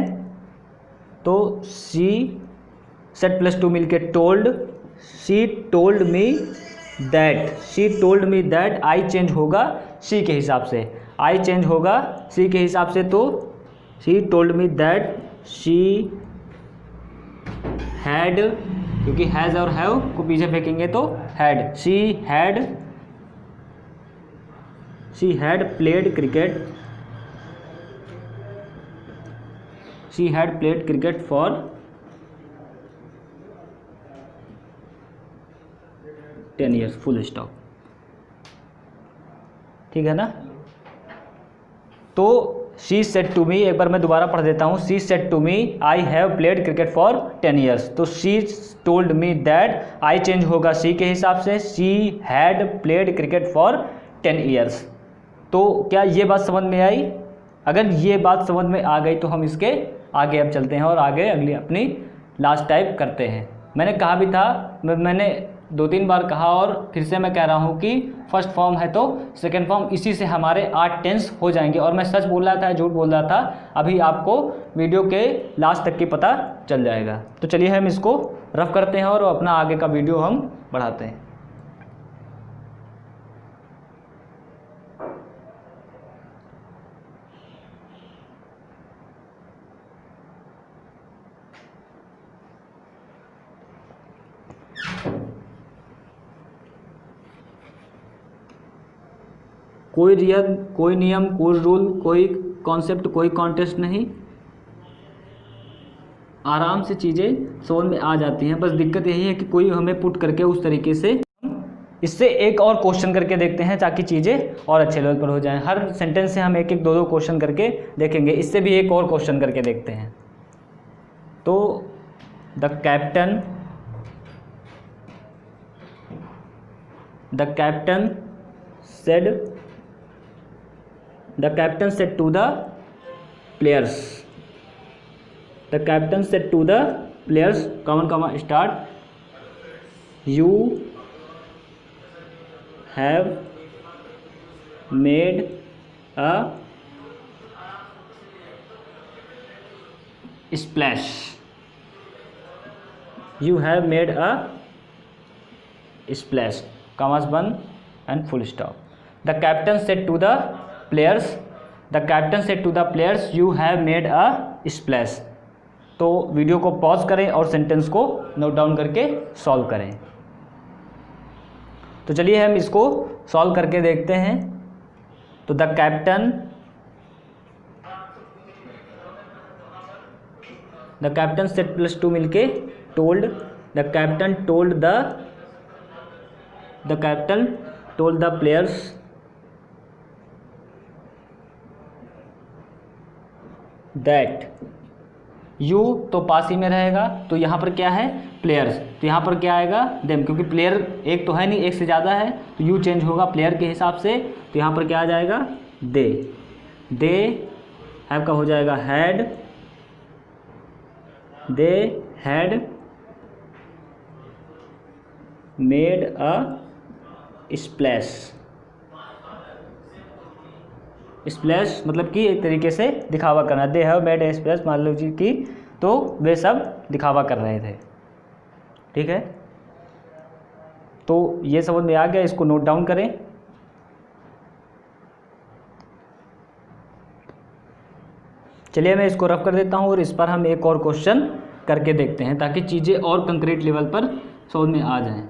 तो सी सेट प्लस टू मिलके told, she told me that, I change होगा सी के हिसाब से, आई चेंज होगा सी के हिसाब से, तो she told me that she had, क्योंकि हैज़ और हैव को पीछे फेंकेंगे तो had, she had played cricket, she had played cricket for 10 years, full stop, ठीक है ना। तो she said to me, एक बार मैं दोबारा पढ़ देता हूँ, she said to me I have played cricket for 10 years, तो she told me that, I change होगा she के हिसाब से, she had played cricket for 10 years। तो क्या ये बात समझ में आई? अगर ये बात समझ में आ गई तो हम इसके आगे अब चलते हैं और आगे अगली अपनी लास्ट टाइप करते हैं। मैंने कहा भी था, मैंने 2-3 बार कहा और फिर से मैं कह रहा हूँ कि फर्स्ट फॉर्म है तो सेकंड फॉर्म, इसी से हमारे 8 टेंस हो जाएंगे। और मैं सच बोल रहा था, झूठ बोल रहा था, अभी आपको वीडियो के लास्ट तक की पता चल जाएगा। तो चलिए हम इसको रफ करते हैं और अपना आगे का वीडियो हम बढ़ाते हैं। कोई रियल, कोई नियम, कोई रूल, कोई कॉन्सेप्ट, कोई कॉन्टेस्ट नहीं, आराम से चीज़ें समझ में आ जाती हैं। बस दिक्कत यही है कि कोई हमें पुट करके उस तरीके से, इससे एक और क्वेश्चन करके देखते हैं ताकि चीज़ें और अच्छे लेवल पर हो जाएं। हर सेंटेंस से हम एक एक दो दो क्वेश्चन करके देखेंगे। इससे भी एक और क्वेश्चन करके देखते हैं। तो the captain said to the players, start, you have made a splash. You have made a splash, commas one and full stop. The captain said to the players, you have made a splash. तो video को pause करें और sentence को note down करके solve करें। तो चलिए हम इसको सॉल्व करके देखते हैं। तो the captain said plus to मिलके told, the captain told the players that, you तो पास ही में रहेगा, तो यहाँ पर क्या है प्लेयर्स, तो यहाँ पर क्या आएगा देम, क्योंकि प्लेयर एक तो है नहीं, एक से ज़्यादा है, तो यू चेंज होगा प्लेयर के हिसाब से, तो यहाँ पर क्या आ जाएगा दे हैव का हो जाएगा had, they had made a splash मतलब कि एक तरीके से दिखावा करना। They have made a splash, मान लो जी कि तो वे सब दिखावा कर रहे थे। ठीक है, तो ये समझ में आ गया, इसको नोट डाउन करें। चलिए मैं इसको रफ कर देता हूँ और इस पर हम एक और क्वेश्चन करके देखते हैं ताकि चीज़ें और कंक्रीट लेवल पर समझ में आ जाएं।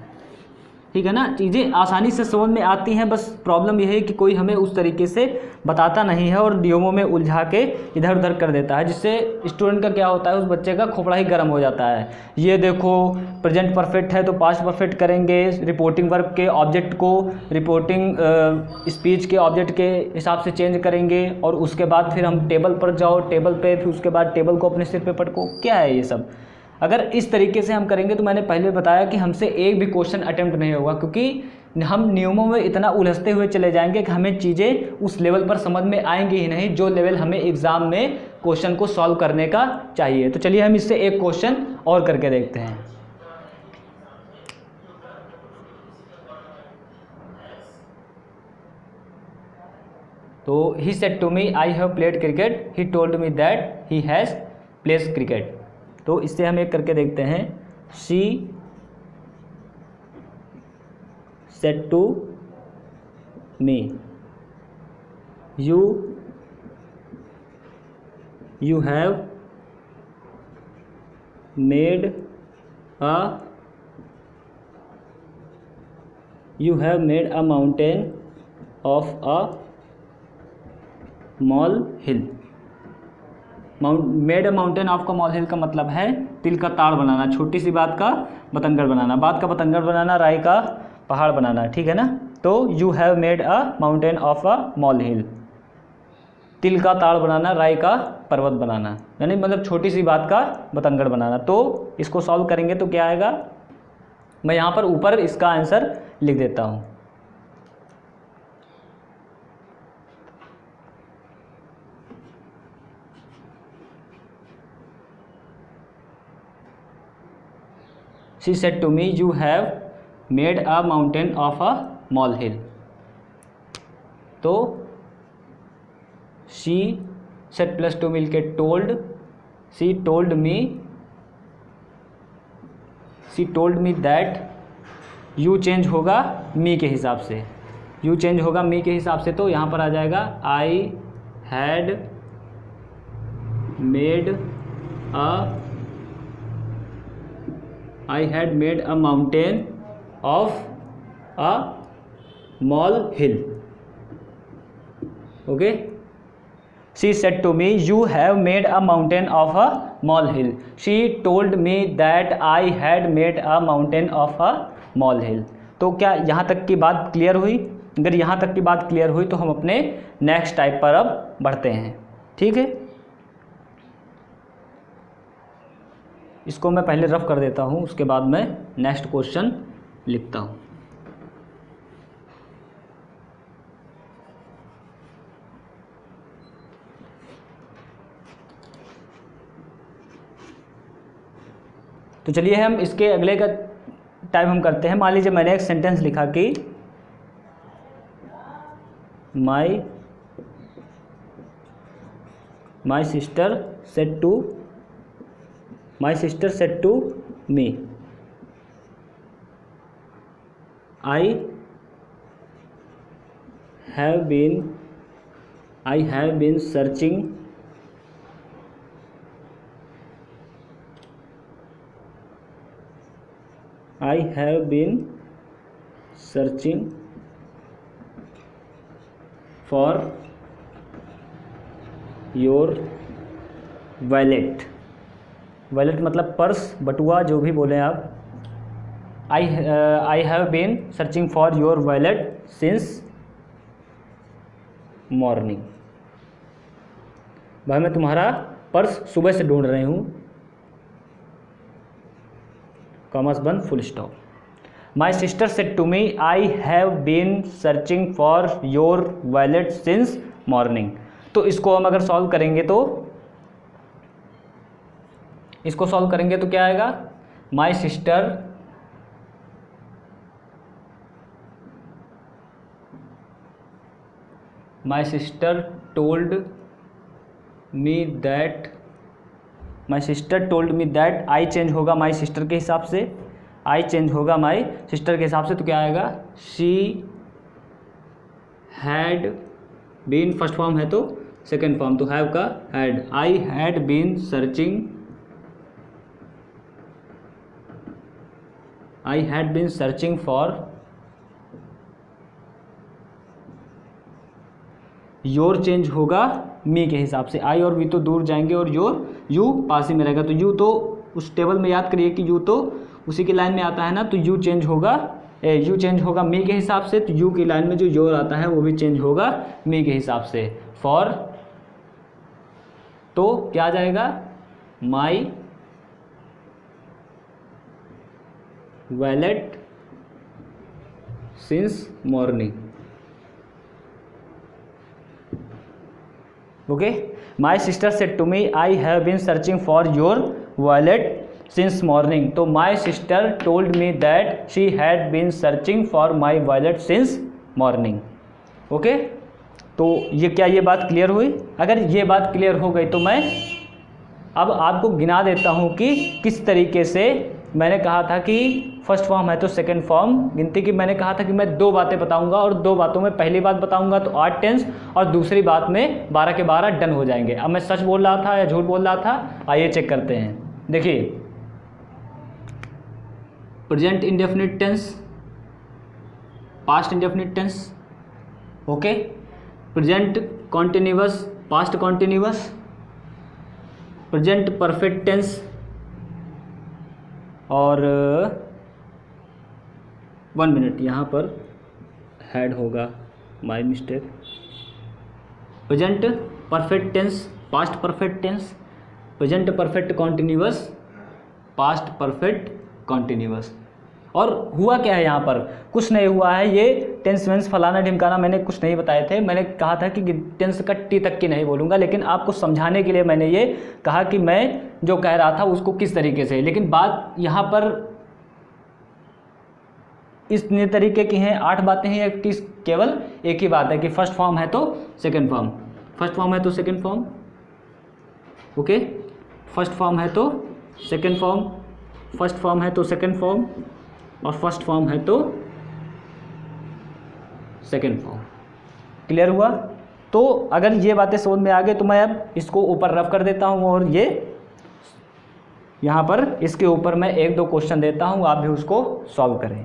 ठीक है ना, चीज़ें आसानी से समझ में आती हैं, बस प्रॉब्लम यह है कि कोई हमें उस तरीके से बताता नहीं है और नियमों में उलझा के इधर उधर कर देता है, जिससे स्टूडेंट का क्या होता है, उस बच्चे का खोपड़ा ही गर्म हो जाता है। ये देखो प्रेजेंट परफेक्ट है तो पास्ट परफेक्ट करेंगे, रिपोर्टिंग वर्ब के ऑब्जेक्ट को रिपोर्टिंग स्पीच के ऑब्जेक्ट के हिसाब से चेंज करेंगे, और उसके बाद फिर हम टेबल पर जाओ, टेबल पे फिर उसके बाद टेबल को अपने सिर पे पटको। क्या है ये सब? अगर इस तरीके से हम करेंगे तो मैंने पहले बताया कि हमसे एक भी क्वेश्चन अटेम्प्ट नहीं होगा, क्योंकि हम नियमों में इतना उलझते हुए चले जाएंगे कि हमें चीज़ें उस लेवल पर समझ में आएंगी ही नहीं जो लेवल हमें एग्ज़ाम में क्वेश्चन को सॉल्व करने का चाहिए। तो चलिए हम इससे एक क्वेश्चन और करके देखते हैं। तो he said to me I have played cricket, he told me that he has played cricket. तो इससे हम एक करके देखते हैं। She said to me you have made a mountain of a molehill. Made a mountain of का molehill का मतलब है तिल का ताड़ बनाना, छोटी सी बात का बतंगड़ बनाना, बात का बतंगड़ बनाना, राय का पहाड़ बनाना। ठीक है ना, तो you have made a mountain of a molehill, तिल का ताड़ बनाना, राय का पर्वत बनाना, यानी मतलब छोटी सी बात का बतंगड़ बनाना। तो इसको सॉल्व करेंगे तो क्या आएगा, मैं यहाँ पर ऊपर इसका आंसर लिख देता हूँ। She said to me, you have made a mountain of a molehill. तो she said प्लस टू मिल के told, she told me that, you change होगा me के हिसाब से, you चेंज होगा me के हिसाब से, तो यहाँ पर आ जाएगा I had made a mountain of a molehill। Okay, she said to me you have made a mountain of a molehill, she told me that I had made a mountain of a molehill. तो क्या यहाँ तक की बात clear हुई? अगर यहाँ तक की बात क्लियर हुई तो हम अपने नेक्स्ट टाइप पर अब बढ़ते हैं। ठीक है, इसको मैं पहले रफ कर देता हूँ, उसके बाद मैं नेक्स्ट क्वेश्चन लिखता हूँ। तो चलिए हम इसके अगले का टाइप हम करते हैं। मान लीजिए मैंने एक सेंटेंस लिखा कि my sister said to me I have been searching for your wallet मतलब पर्स, बटुआ, जो भी बोले आप। I have been searching for your wallet since morning. भाई मैं तुम्हारा पर्स सुबह से ढूंढ रही हूँ, कॉमर्स बंद, full stop. My sister said to me I have been searching for your wallet since morning. तो इसको हम अगर सॉल्व करेंगे तो क्या आएगा? My sister told me that I change होगा माई सिस्टर के हिसाब से, तो क्या आएगा? She had been, first form है तो सेकेंड फॉर्म, तो हैव का had. I had been searching for your change होगा मी के हिसाब से। आई और वी तो दूर जाएंगे और यू पास ही में रहेगा, तो यू तो उस टेबल में याद करिए कि यू तो उसी की लाइन में आता है ना, तो यू चेंज होगा मी के हिसाब से, तो यू की लाइन में जो योर आता है वो भी चेंज होगा मी के हिसाब से। फॉर तो क्या आ जाएगा? My wallet since morning. Okay, my sister said to me I have been searching for your wallet since morning. तो my sister told me that she had been searching for my wallet since morning. Okay, तो ये बात clear हुई? अगर ये बात clear हो गई तो मैं अब आपको गिना देता हूँ कि किस तरीके से मैंने कहा था कि फर्स्ट फॉर्म है तो सेकंड फॉर्म गिनती की। मैंने कहा था कि मैं 2 बातें बताऊंगा और 2 बातों में पहली बात बताऊंगा तो 8 टेंस और दूसरी बात में 12 के 12 डन हो जाएंगे। अब मैं सच बोल रहा था या झूठ बोल रहा था, आइए चेक करते हैं। देखिए, present indefinite tense, past indefinite tense, okay, present continuous, past continuous, present perfect tense और 1 मिनट यहाँ पर हैड होगा, my mistake. Present perfect tense, past perfect tense, present perfect continuous, past perfect continuous. और हुआ क्या है यहाँ पर? कुछ नहीं हुआ है, ये टेंस वेंस फलाना ढिमकाना मैंने कुछ नहीं बताए थे। मैंने कहा था कि टेंस का टी तक की नहीं बोलूँगा, लेकिन आपको समझाने के लिए मैंने ये कहा कि मैं जो कह रहा था उसको किस तरीके से। लेकिन बात यहाँ पर इस तरीके की हैं, 8 बातें हैं, केवल एक ही बात है कि फर्स्ट फॉर्म है तो सेकेंड फॉर्म, फर्स्ट फॉर्म है तो second form, okay, first form है तो सेकेंड फॉर्म, फर्स्ट फॉर्म है तो सेकेंड फॉर्म और फर्स्ट फॉर्म है तो सेकेंड फॉर्म। क्लियर हुआ? तो अगर ये बातें समझ में आ गई तो मैं अब इसको ऊपर रफ कर देता हूँ और ये यहाँ पर इसके ऊपर मैं 1-2 क्वेश्चन देता हूँ, आप भी उसको सॉल्व करें।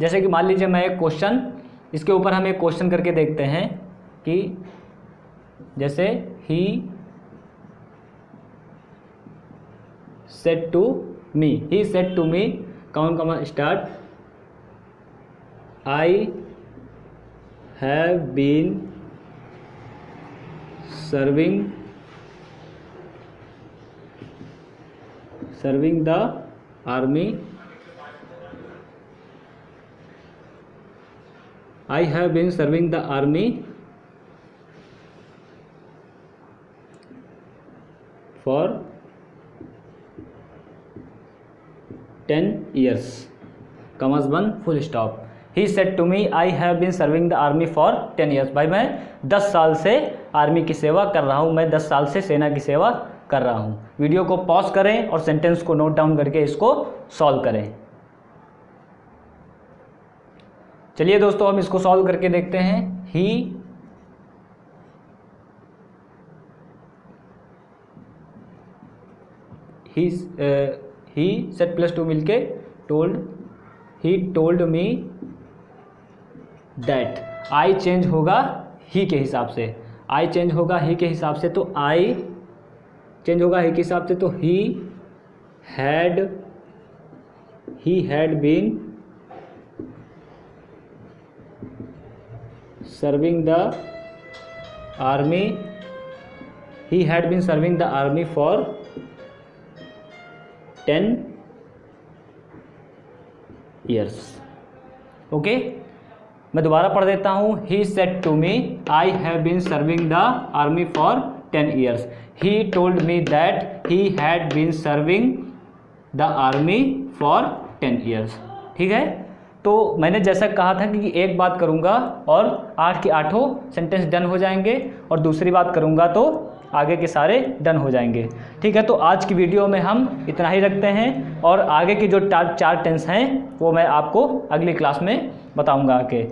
जैसे कि मान लीजिए मैं एक क्वेश्चन, इसके ऊपर हम एक क्वेश्चन करके देखते हैं कि जैसे he said to me count comma start I have been serving the army, I have been serving the army for 10 years, commas 1 full stop. He said to me I have been serving the army for 10 years. भाई मैं 10 साल से army की सेवा कर रहा हूँ, मैं 10 साल से सेना की सेवा कर रहा हूँ। वीडियो को पॉज करें और सेंटेंस को नोट डाउन करके इसको सॉल्व करें। चलिए दोस्तों हम इसको सॉल्व करके देखते हैं। ही सेट प्लस टू मिलके told me that, I change होगा ही के हिसाब से, आई चेंज होगा ही के हिसाब से, तो आई चेंज होगा ही के हिसाब से, तो he had been serving the army, he had been serving the army for 10 years. Okay, मैं दोबारा पढ़ देता हूँ। He said to me I have been serving the army for 10 years. He told me that he had been serving the army for 10 years. ठीक है, तो मैंने जैसा कहा था कि एक बात करूंगा और 8 के 8 सेंटेंस डन हो जाएंगे, और दूसरी बात करूंगा तो आगे के सारे डन हो जाएंगे। ठीक है, तो आज की वीडियो में हम इतना ही रखते हैं, और आगे की जो 4 टेंस हैं वो मैं आपको अगली क्लास में बताऊंगा आके।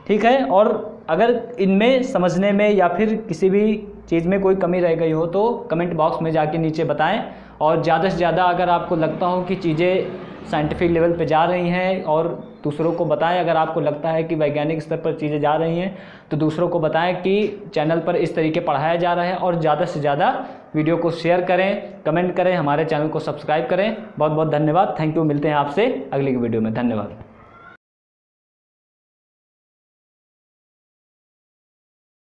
ठीक है, और अगर इनमें समझने में या फिर किसी भी चीज़ में कोई कमी रह गई हो तो कमेंट बॉक्स में जाके नीचे बताएं, और ज़्यादा से ज़्यादा अगर आपको लगता हो कि चीज़ें साइंटिफिक लेवल पे जा रही हैं और दूसरों को बताएं, अगर आपको लगता है कि वैज्ञानिक स्तर पर चीज़ें जा रही हैं तो दूसरों को बताएं कि चैनल पर इस तरीके पढ़ाया जा रहा है, और ज़्यादा से ज़्यादा वीडियो को शेयर करें, कमेंट करें, हमारे चैनल को सब्सक्राइब करें। बहुत बहुत धन्यवाद, थैंक यू। मिलते हैं आपसे अगली वीडियो में, धन्यवाद।